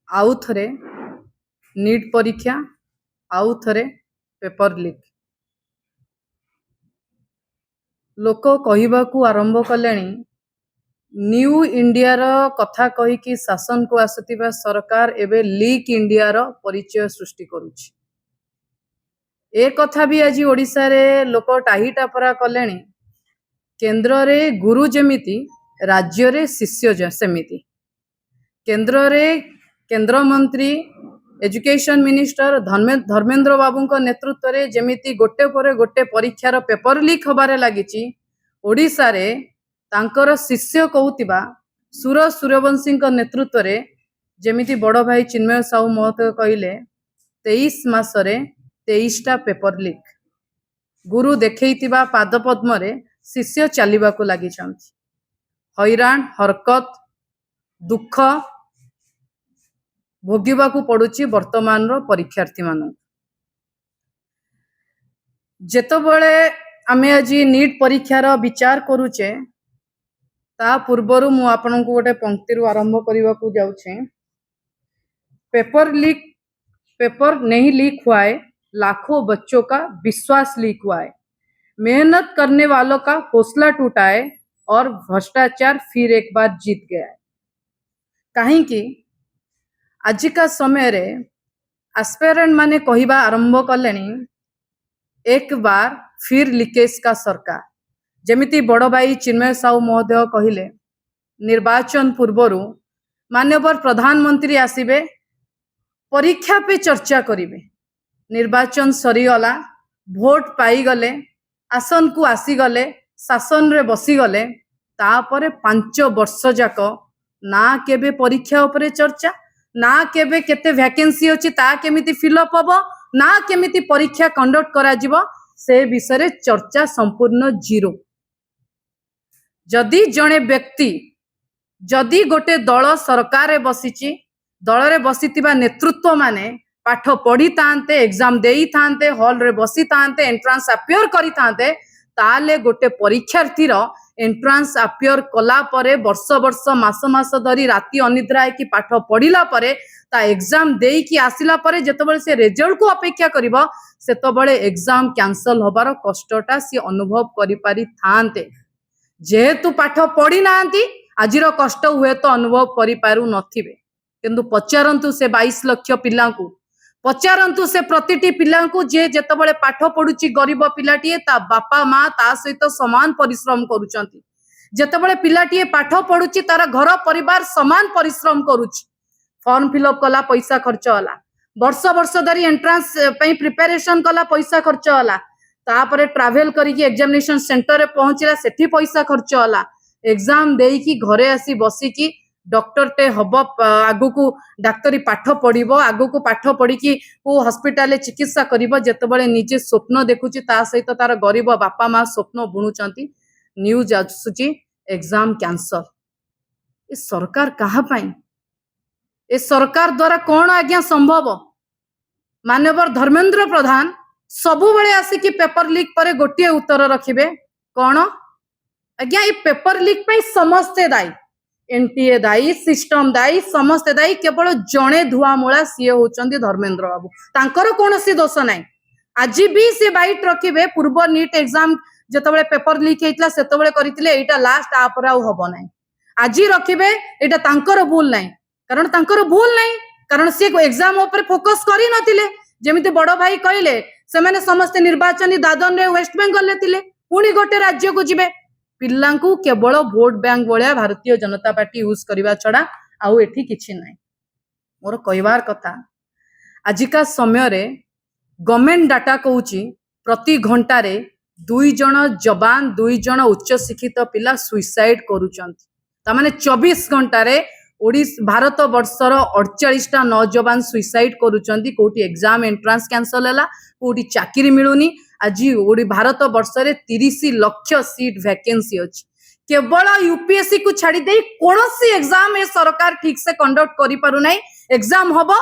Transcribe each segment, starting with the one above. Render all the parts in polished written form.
आउ थरे नीट परीक्षा आउ थरे पेपर लीक लोक कहवाकू आरंभ कले न्यू इंडिया रो कथा कहीकि शासन को आसुथिबा सरकार एबे लीक इंडिया रो परिचय सृष्टि करुछि। ए कथा भी आज ओडिशा रे लोक टाही टापरा कले केंद्र रे गुरु जेमिति राज्य रे शिष्य सेमिति। केंद्र रे केंद्र मंत्री एजुकेशन मिनिस्टर धर्मेंद्र बाबू नेतृत्व रे जेमिति गोटे पर गोटे परीक्षार पेपर लीक होबारे लागिछि। ओडिशा रे तांकर शिष्य कहूतिबा सुर सूर्यवंशी नेतृत्व रे जेमिति बड़ भाई चिन्मय साहू महोदय कहले 23 मासरे 23टा पेपर लीक। गुरु देखैतिबा पाद पद्म रे शिष्य चलिबाकू लागिछन्ति। हैरान हरकत दुख भोगिबाकू पड़ुछि वर्तमान रो परीक्षार्थी मानू। जेतबेले आमे आज नीट परीक्षार विचार करूचे ता पूर्वरु मु आपनकू गोटे पंक्तिरु आरंभ करबाकू जाउछे। पेपर नहीं लीक हुआ है, लाखों बच्चों का विश्वास लीक हुआ है। मेहनत करने वालों का हौसला टूटा है और भ्रष्टाचार फिर एक बार जीत गया है। कहीं कि आजिका समय रे एस्पिरेंट माने कहिबा आरंभ कलेनी एक बार फिर लीकेज का सरकार। जेमिति बड़ भाई चिन्मय साहू महोदय कहिले निर्वाचन पूर्वरु माननीय प्रधानमंत्री आसीबे परीक्षा पे चर्चा करिवे। निर्वाचन सरीगला, भोट पाई गले, आसन को आसी गले, शासन रे बसी गले, तापरे 5 वर्ष जाक ना केबे परीक्षा उपरे चर्चा, ना केबे केते वैकेंसी अछि ता केमिति फिलअप हबो, ना केमिति परीक्षा कंडक्ट करा जिवो से विषय चर्चा संपूर्ण जीरो। जदि जणे व्यक्ति जदि गोटे दल सरकार रे बसिची, दल रे बसितिबा नेतृत्व माने पाठ पढ़ी थांते, एग्जाम देई थांते, हॉल रे बसी थांते, एंट्रांस अपियर करी थांते, ताले गोटे परीक्षार्थी रो एंट्रांस अपियर कला परे वर्ष वर्ष मास मास धरी राति अनिद्रा है कि पाठ पढ़िला परे ता एग्जाम देई कि आसिला परे जेतबेले से रिजल्ट को अपेक्षा करिवो सेतबेले एग्जाम कैंसल होबार कष्टटा सी अनुभव करि पारि थांते। जेहेतु पाठ पढ़ी नांती आजिर कष्ट हुए तो अनुभव करि पारु नथिबे, किंतु पचारंतु से 22 लाख पिलांकू, पचारंतु से प्रतिटी पिलांकू जे जेतबेले पाठ पढुची गरीब पिलाटीए ता बापा माँ ता सहित समान परिश्रम करूचंती। जेतबेले पिलाटीए पाठ पढुची तार घर परिवार समान परिश्रम करूची। फॉर्म फिलअप कला पैसा खर्च होला, वर्ष वर्ष धरी एंट्रांस पई प्रिपरेशन कला पैसा खर्च होला, तापरे ट्रैवल करिकी एग्जामिनेशन सेंटर रे पहुंचला सेठी पैसा खर्च होला, एग्जाम देई की घरे आसी बसी की डॉक्टर टे हब, आगु को डाक्तरी पाठ पढ़िबो, आगु को पाठ पढ़ी की को हॉस्पिटल चिकित्सा करिबो। जेतबेले निजे स्वप्न देखुची ता सहित तार गरीब बापा माँ स्वप्न बुणुचंती, न्यूज आसुची एग्जाम कैंसल। ए सरकार कहा पाई? ए सरकार द्वारा कौन आज्ञा संभव? माननीय धर्मेंद्र प्रधान सबु बेले आसिकी पेपर लीक पर गोटे उत्तर रखिबे कौन? आज्ञा ये पेपर लीक पे समस्ते दायी, एनटीए दायी, सिस्टम दायी, समस्ते दायी, केवल जणे धुआमूला सीए होचंदी धर्मेंद्र बाबू, तांकर कोनोसी दोष नाही। आज भी से बाइट रखिबे पूर्व नीट एग्जाम जेतबेले पेपर लीक हेतला सेतबेले करितिले एटा लास्ट आपर आउ हबो नाही। आज रखिबे एटा तांकर भूल नाही, कारण तांकर भूल नाही, कारण से एग्जाम ऊपर फोकस करि नथिले। जेमिति बड़ भाई कहले से माने समस्त निर्वाचन दादन रे वेस्ट बेंगल ले थिले, पुणी गोटे राज्य को जिबे। पिल्लांकू केवल vote bank भलिया Bharatiya Janata party use करबा छडा आउ एठी किछि नाही। मोर कहबार कथा आजिका समय रे गवर्नमेंट डाटा कहूची प्रति घंटा रे 2 जण जवान 2 जण उच्च शिक्षित पिला सुइसाइड करूचंती। ता माने 24 घंटा रे भारत वर्षर 48टा नौजवान सुइसाइड करूचंती। कोठी एग्जाम एंट्रांस कैंसल हैला, कोठी चाकरी मिलुनी। आज भारत वर्ष रे 30 लाख सीट वैकेंसी अछि। केवल यूपीएससी को छाड़ी दे कोनोसी एग्जाम ए सरकार ठीक से कंडक्ट करि पारु नाही। एग्जाम हबो,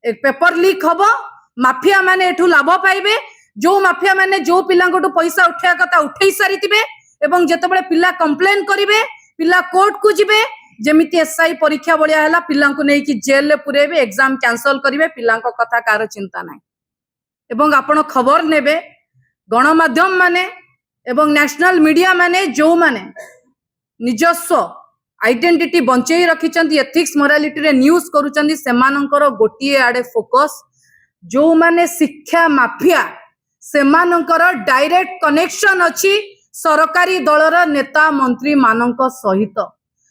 एक पेपर लीक हबो, माफिया माने एठू लाभ पाइबे। जो माफिया माने जो पिलांगटू पैसा उठा कथा उठै सारितिबे एवं जेतबेले पिला कंप्लेन करिवे, पिला कोर्ट को जिबे, जेमिति एसआई परीक्षा बलिया हैला पिलांको नै कि जेल ले पुरेबे एग्जाम कैंसल करिवे पिलांको कथा कार चिंता नाही एवं आपण खबर नेबे गणमाध्यम माने एवं नेशनल मीडिया माने जो माने निजस्व आइडेंटिटी बंचेई रखिचंती एथिक्स मोरालिटी रे न्यूज करूचंती सेमानंकर गोटिए आडे फोकस जो माने शिक्षा माफिया सेमानंकर डायरेक्ट कनेक्शन अछि सरकारी दलर नेता मंत्री मानक सहित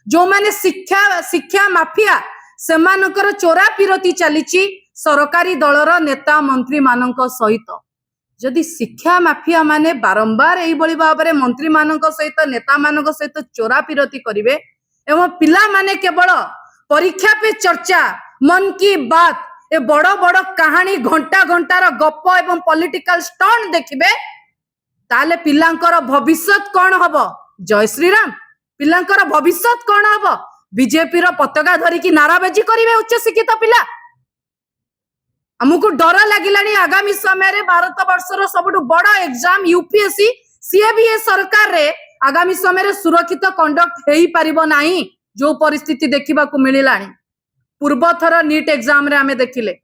जो माने शिक्षा माफिया सेमानंकर चोरा पिरती चलीची सरकारी दलर नेता मंत्री मानक सहित जदि शिक्षा माफिया माने बारंबार एई बळी भाबरे मंत्री मानक सहित नेता मानक सहित चोरा पिरती करिवे एवं पिला माने केवल परीक्षा पे चर्चा मन की बात ए बड़ बड़ कहानी घंटा घंटार गप एवं पॉलिटिकल स्टंट देखिबे ताले पिलांकर भविष्यत कौन हबो जय श्री राम पिलांकर भविष्यत कौन हबो बीजेपी रो पताका धरी की नाराबाजी करिवे उच्च शिक्षित पिला हमको डर लागिलानी आगामी समय रे भारत वर्षर सबटु बड़ एग्जाम यूपीएससी सीएबीए सरकार रे आगामी समय रे सुरक्षित कंडक्ट हेई परिबो नाही जो परिस्थिति देखिबा को मिलिलानी पूर्व थर नीट एग्जाम रे हमें देखिले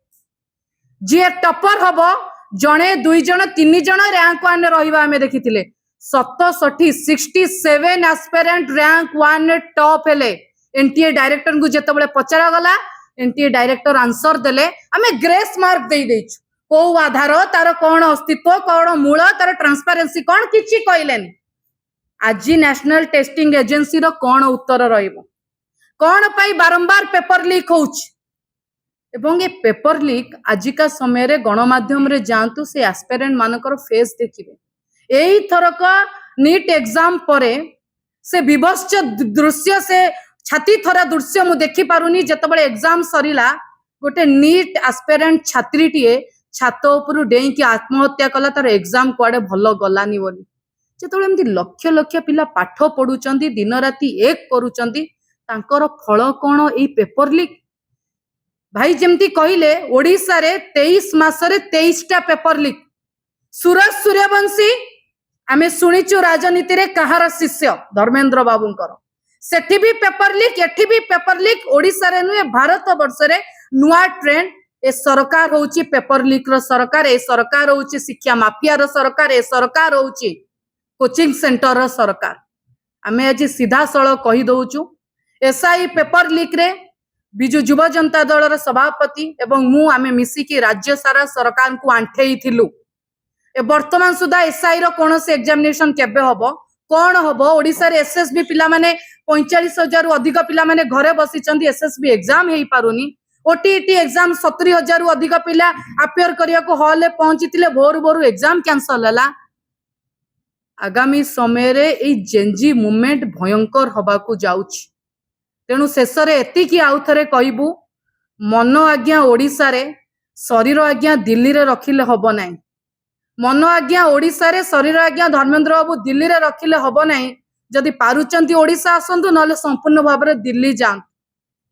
जे टॉपर हबो जणे दुई जण तीन जण रैंक 1 रहिबा हमें देखिथिले 67 एस्पिरेंट रैंक 1 टॉप हेले एनटीए डायरेक्टर को जेतबेले पचरा गला एनटीए डायरेक्टर आंसर देले हमें ग्रेस मार्क दे देछु को आधार तार कोन अस्तित्व कोन मूल तार ट्रांसपेरेंसी कोन किछि कहलेनी आज नेशनल टेस्टिंग एजेंसी रो कोन उत्तर रहिबो कौन पाई बारंबार पेपर लीक होउछ एवं ये पेपर लीक आजिका समय रे गणमाध्यम रे जानतु से एस्पिरेंट मानकर फेस देखिबे एई थरक नीट एग्जाम परे से विभत्स दृश्य से छाती थरा दृश्य मु देखि पारुनी जतबळे एग्जाम सरीला गोटे नीट एस्पिरेंट छात्रीटीए छात उपरु डेई की आत्महत्या कला तार एग्जाम कुआडे भलो गलानी बोली जतबळे एमती लक्ष लक्ष पिला पाठ पढुचंती दिन राती एक करूचंती तांकर फल कोन एई पेपर लीक भाई जेमती कहिले ओडिसा रे 23 मास रे 23 टा पेपर लीक सूरज सूर्यवंशी आमे सुनिचु राजनीति रे कहार शिष्य धर्मेंद्र बाबूंकर सेठी भी पेपर लीक एठी भी पेपर लीक ओडिसा रे नुए भारत वर्ष रे नुआ ट्रेंड ए सरकार होउची पेपर लीक रो सरकार ए सरकार होउची शिक्षा माफिया रो सरकार ए सरकार होउची कोचिंग सेंटर रो सरकार आमे आज सीधा सळ कहि दउचु एसआई पेपर लीक रे बिजु युवा जनता दल सभापति एवं मु आमे मिसिकी राज्य सारा सरकार को आंठेई थिलु ए वर्तमान सुधा एसआई रो कोनोसे एग्जामिनेशन केबे हबो कोन हबो ओडिसा रे एसएसबी पिला माने 45,000 रु अधिक पिला माने घरे बसी चंदी एसएसबी एग्जाम हेई पारुनी ओटीईटी एग्जाम 70,000 रु अधिक पिला अपियर करिया को हॉल ले पहुंचीतिले भोर एग्जाम कैंसल हला आगामी समय रे ए जेनजी मूवमेंट भयंकर हबा को जाउछ तेणु शेष एति की आउ थरे कहबू मन आज्ञा ओडिसा रे शरीर आज्ञा दिल्ली रे रखिले हबो नाही मन आज्ञा ओडिसा रे शरीर आज्ञा धर्मेंद्र बाबू दिल्ली रे रखिले हबो नाही जदि पारुचंती ओडिसा आसंतु नले संपूर्ण भाव रे दिल्ली जान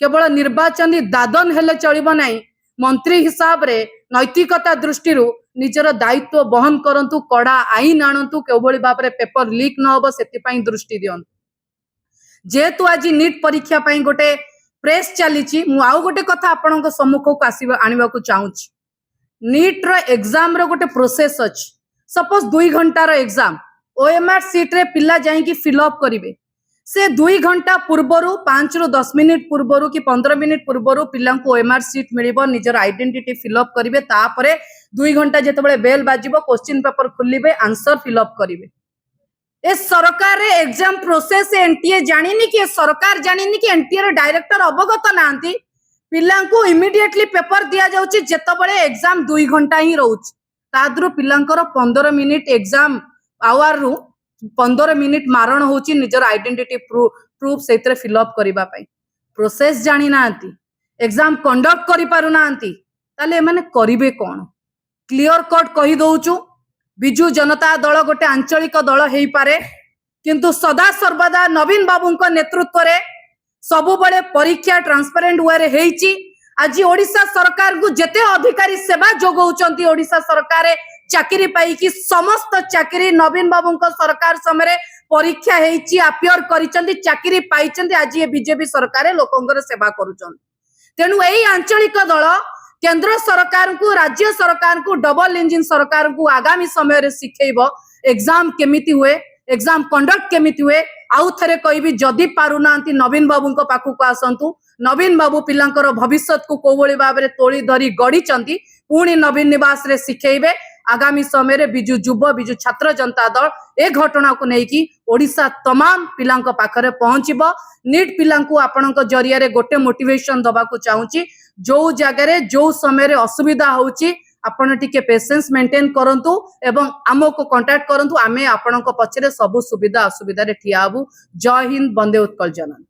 केवल निर्वाचन दादन हेले चलिबो नाही मंत्री हिसाब रे नैतिकता दृष्टि निजर दायित्व बहन करंतु कड़ा आईन आणंतु केवली भाव रे पेपर लीक न होबो सेति पई दृष्टि दियंतु जेतु आज नीट परीक्षा पई गोटे प्रेस चलीची मु आउ गोटे कथा आपनक सम्मुख को आसीबा आनिबा को चाहूची नीट रो एग्जाम रो गोटे प्रोसेस अछि सपोज 2 घंटा रो एग्जाम ओएमआर सीट रे पिल्ला जाई की फिल अप करिवे से 2 घंटा पूर्वरु 5 रु 10 मिनिट पूर्वरु कि 15 मिनिट पूर्वरु पिल्ला को ओएमआर सीट मिलिबो निजर आइडेंटिटी फिल अप करिवे तापरे 2 घंटा जेतबेले बेल बाजिबो क्वेश्चन पेपर खुलिबे आंसर फिल अप करिवे ए सरकार रे एग्जाम प्रोसेस एनटीए जानिनी कि सरकार जानिनी कि एनटीए रे डायरेक्टर अवगत नांती पिल्ला को इमीडिएटली पेपर दिया जाउची जेतबेले एग्जाम 2 घंटा ही रहउची तादरु पिल्लांकर 15 मिनिट एग्जाम आवर रु 15 मिनिट मारण होची निजर आइडेंटिटी प्रूफ सेतरे फिल अप करिबा पई प्रोसेस जानि नांती एग्जाम कंडक्ट करि पारु नांती ताले माने करिवे कोन क्लियर कट कहि दउचु बिजु जनता दल गोटे आंचलिक दल हेई पारे किंतु सदा सर्वदा नवीन बाबू नेतृत्व रे सबु बड़े परीक्षा ट्रांसपेरेंट वे रे हेईची आज ओडिशा सरकार को जेते अधिकारी सेवा जोगौचंती ओडिशा सरकार चाकरी पाई कि समस्त चाकरी नवीन बाबू सरकार समय परीक्षा हेची अपियर करिसंती चाकरी पाइचंती आज ये बीजेपी सरकार लोकंकर सेवा करूचंती तेणु एई आंचलिक दल केंद्र सरकार को राज्य सरकार को डबल इंजिन सरकार को आगामी समय रे सिखेइबो एग्जाम केमिति हुए एग्जाम कंडक्ट केमिति हुए आउ थरे कहबी जदि पारु नांती नवीन बाबू को पाखु को आसंतु नवीन बाबू पिलांकर भविष्यत को कोवळी भाबरे तोली धरी गडी चंती पुणी नवीन निवास रे सिखेइबे आगामी समय रे बिजु युव बिजु छात्र जनता दल ए घटना को नेकी ओडिशा तमाम पिलांक पाखरे पहुंचीबो नीट पिलांकु आपनक जरिया रे गोटे मोटिवेशन दबा को चाहूची जो जगह रे जो समय रे असुविधा होउची आपण टिके पेशेंस मेंटेन करंतु एवं आमको कांटेक्ट करंतु आमे आपनक पछरे सब सुविधा असुविधा रे ठिया हबु जय हिंद वंदे उत्कल जननी।